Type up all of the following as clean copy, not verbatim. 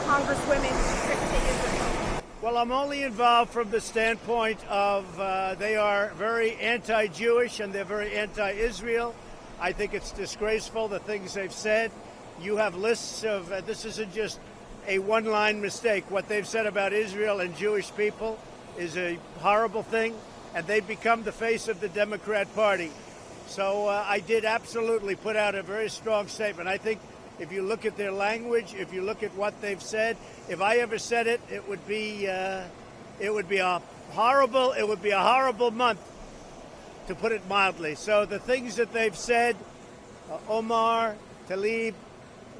congresswomen trip to Israel? Well, I'm only involved from the standpoint of they are very anti-Jewish and they're very anti-Israel. I think it's disgraceful, the things they've said. You have lists of, this isn't just a one-line mistake. What they've said about Israel and Jewish people is a horrible thing, and they've become the face of the Democrat Party. So I did absolutely put out a very strong statement. I think if you look at their language, if you look at what they've said, if I ever said it, it would be a horrible month, to put it mildly. So the things that they've said, Omar, Tlaib,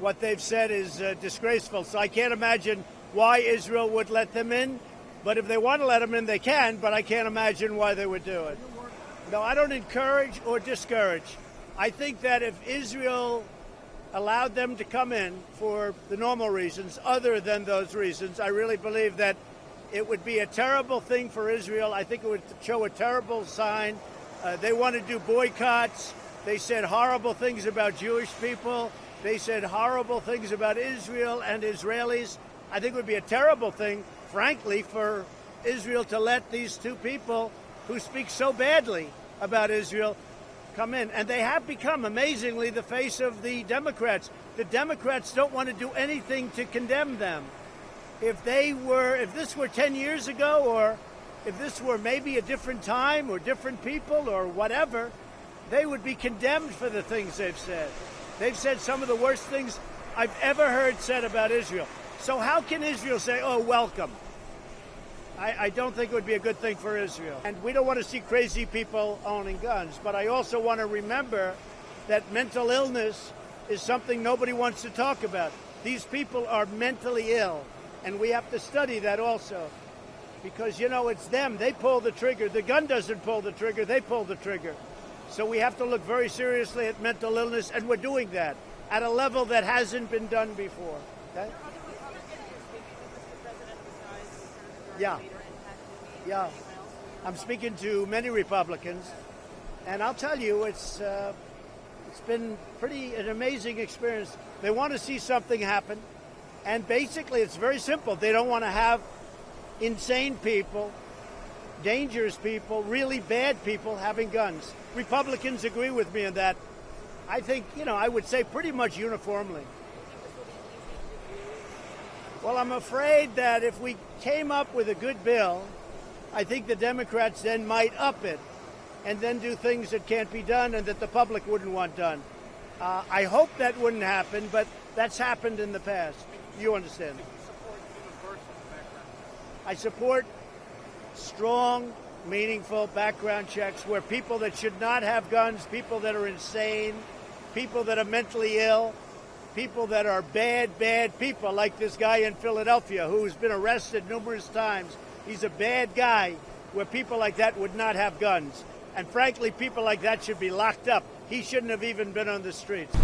what they've said is disgraceful. So I can't imagine why Israel would let them in. But if they want to let them in, they can. But I can't imagine why they would do it. No, I don't encourage or discourage. I think that if Israel allowed them to come in for the normal reasons, other than those reasons, I really believe that it would be a terrible thing for Israel. I think it would show a terrible sign. They want to do boycotts. They said horrible things about Jewish people. They said horrible things about Israel and Israelis. I think it would be a terrible thing, frankly, for Israel to let these two people who speak so badly about Israel come in. And they have become, amazingly, the face of the Democrats. The Democrats don't want to do anything to condemn them. If this were 10 years ago, or if this were maybe a different time or different people or whatever, they would be condemned for the things they've said. They've said some of the worst things I've ever heard said about Israel. So how can Israel say, oh, welcome? I don't think it would be a good thing for Israel. And we don't want to see crazy people owning guns. But I also want to remember that mental illness is something nobody wants to talk about. These people are mentally ill, and we have to study that also. Because, you know, it's them. They pull the trigger. The gun doesn't pull the trigger. They pull the trigger. So we have to look very seriously at mental illness, and we're doing that at a level that hasn't been done before. Okay? Yeah. I'm speaking to many Republicans, and I'll tell you, it's been an amazing experience. They want to see something happen, and basically it's very simple. They don't want to have insane people, dangerous people, really bad people having guns. Republicans agree with me on that. I think, I would say pretty much uniformly. Well, I'm afraid that if we came up with a good bill, I think the Democrats then might up it and then do things that can't be done and that the public wouldn't want done. I hope that wouldn't happen, but that's happened in the past. You understand? I support strong, meaningful background checks where people that should not have guns, people that are insane, people that are mentally ill, people that are bad people, like this guy in Philadelphia who's been arrested numerous times. He's a bad guy, where people like that would not have guns. And frankly, people like that should be locked up. He shouldn't have even been on the streets.